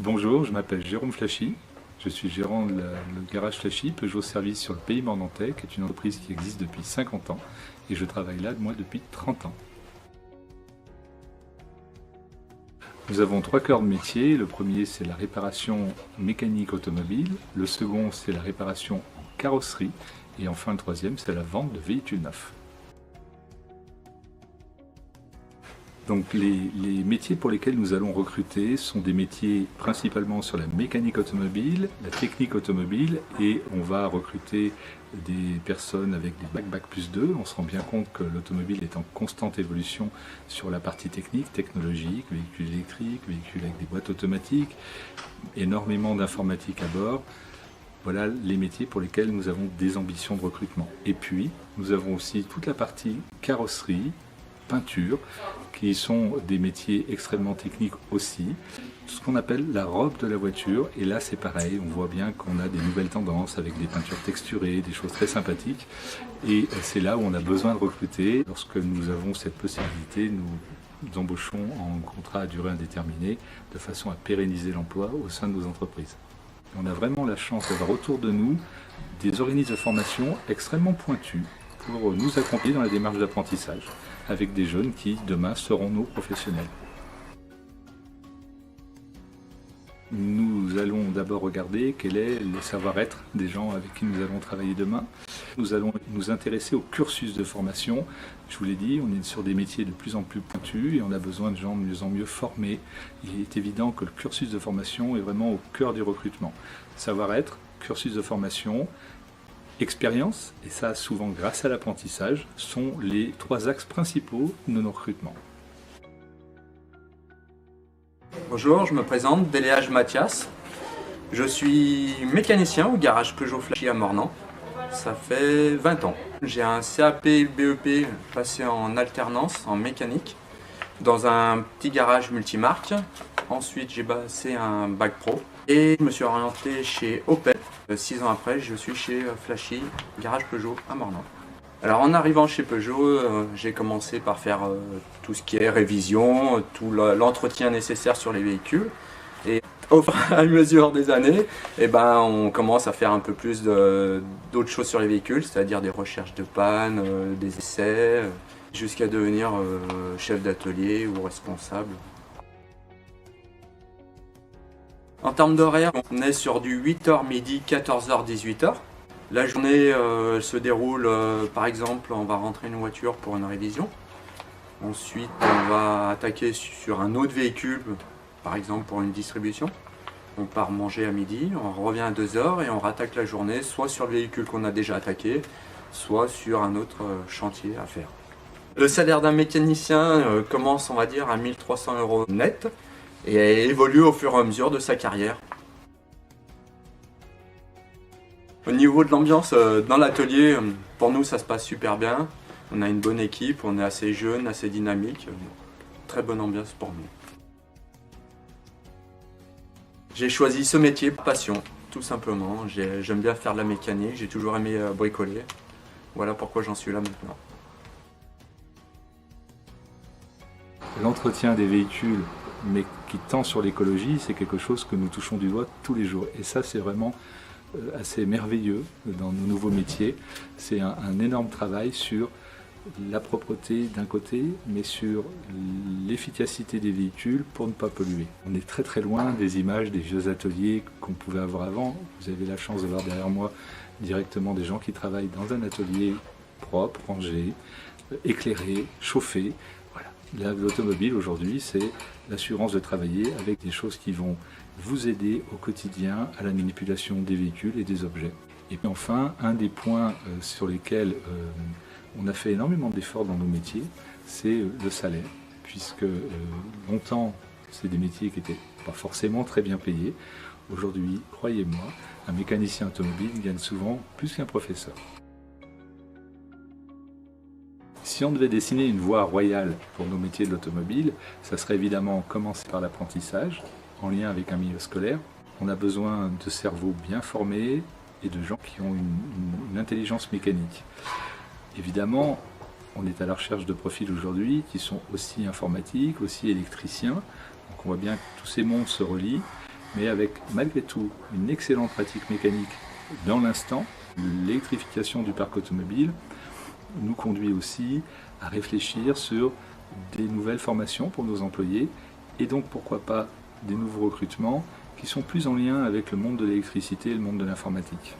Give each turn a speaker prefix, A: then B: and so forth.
A: Bonjour, je m'appelle Jérôme Flachy, je suis gérant de le garage Flachy, Peugeot Service sur le Pays Mornantais, qui est une entreprise qui existe depuis 50 ans et je travaille là moi depuis 30 ans. Nous avons 3 cœurs de métier. Le premier, c'est la réparation mécanique automobile, le second, c'est la réparation en carrosserie et enfin le troisième, c'est la vente de véhicules neufs. Donc les métiers pour lesquels nous allons recruter sont des métiers principalement sur la mécanique automobile, la technique automobile, et on va recruter des personnes avec des Bac+2. On se rend bien compte que l'automobile est en constante évolution sur la partie technique, technologique, véhicules électriques, véhicules avec des boîtes automatiques, énormément d'informatique à bord. Voilà les métiers pour lesquels nous avons des ambitions de recrutement. Et puis, nous avons aussi toute la partie carrosserie, peinture, qui sont des métiers extrêmement techniques aussi. Ce qu'on appelle la robe de la voiture, et là c'est pareil, on voit bien qu'on a des nouvelles tendances avec des peintures texturées, des choses très sympathiques, et c'est là où on a besoin de recruter. Lorsque nous avons cette possibilité, nous embauchons en contrat à durée indéterminée, de façon à pérenniser l'emploi au sein de nos entreprises. On a vraiment la chance d'avoir autour de nous des organismes de formation extrêmement pointus pour nous accompagner dans la démarche d'apprentissage, avec des jeunes qui, demain, seront nos professionnels. Nous allons d'abord regarder quel est le savoir-être des gens avec qui nous allons travailler demain. Nous allons nous intéresser au cursus de formation. Je vous l'ai dit, on est sur des métiers de plus en plus pointus et on a besoin de gens de mieux en mieux formés. Il est évident que le cursus de formation est vraiment au cœur du recrutement. Savoir-être, cursus de formation, expérience, et ça souvent grâce à l'apprentissage, sont les 3 axes principaux de nos recrutements.
B: Bonjour, je me présente, Béléage Mathias. Je suis mécanicien au garage Peugeot Flachy à Mornan. Ça fait 20 ans. J'ai un CAP BEP passé en alternance en mécanique dans un petit garage multimarque. Ensuite, j'ai passé un bac pro et je me suis orienté chez Opel. 6 ans après, je suis chez Flachy, garage Peugeot à Mornan. Alors en arrivant chez Peugeot, j'ai commencé par faire tout ce qui est révision, tout l'entretien nécessaire sur les véhicules. Et au fur et à mesure des années, on commence à faire un peu plus d'autres choses sur les véhicules, c'est-à-dire des recherches de panne, des essais, jusqu'à devenir chef d'atelier ou responsable. En termes d'horaire, on est sur du 8h midi, 14h, 18h. La journée se déroule, par exemple, on va rentrer une voiture pour une révision. Ensuite, on va attaquer sur un autre véhicule, par exemple pour une distribution. On part manger à midi, on revient à 2h et on rattaque la journée, soit sur le véhicule qu'on a déjà attaqué, soit sur un autre chantier à faire. Le salaire d'un mécanicien commence, on va dire, à 1 300 € net et évolue au fur et à mesure de sa carrière. Au niveau de l'ambiance dans l'atelier, pour nous ça se passe super bien. On a une bonne équipe, on est assez jeune, assez dynamique. Très bonne ambiance pour nous. J'ai choisi ce métier par passion, tout simplement. J'aime bien faire de la mécanique, j'ai toujours aimé bricoler. Voilà pourquoi j'en suis là maintenant.
A: L'entretien des véhicules, mais qui tend sur l'écologie, c'est quelque chose que nous touchons du doigt tous les jours. Et ça, c'est vraiment assez merveilleux dans nos nouveaux métiers. C'est un énorme travail sur la propreté d'un côté, mais sur l'efficacité des véhicules pour ne pas polluer. On est très très loin des images des vieux ateliers qu'on pouvait avoir avant. Vous avez la chance de voir derrière moi directement des gens qui travaillent dans un atelier propre, rangé, éclairé, chauffé. Voilà. L'automobile aujourd'hui, c'est l'assurance de travailler avec des choses qui vont vous aider au quotidien à la manipulation des véhicules et des objets. Et puis enfin, un des points sur lesquels on a fait énormément d'efforts dans nos métiers, c'est le salaire, puisque longtemps, c'est des métiers qui n'étaient pas forcément très bien payés. Aujourd'hui, croyez-moi, un mécanicien automobile gagne souvent plus qu'un professeur. Si on devait dessiner une voie royale pour nos métiers de l'automobile, ça serait évidemment commencer par l'apprentissage, en lien avec un milieu scolaire. On a besoin de cerveaux bien formés et de gens qui ont une intelligence mécanique. Évidemment, on est à la recherche de profils aujourd'hui qui sont aussi informatiques, aussi électriciens. Donc on voit bien que tous ces mondes se relient. mais avec malgré tout une excellente pratique mécanique dans l'instant, l'électrification du parc automobile nous conduit aussi à réfléchir sur des nouvelles formations pour nos employés et donc pourquoi pas des nouveaux recrutements qui sont plus en lien avec le monde de l'électricité et le monde de l'informatique.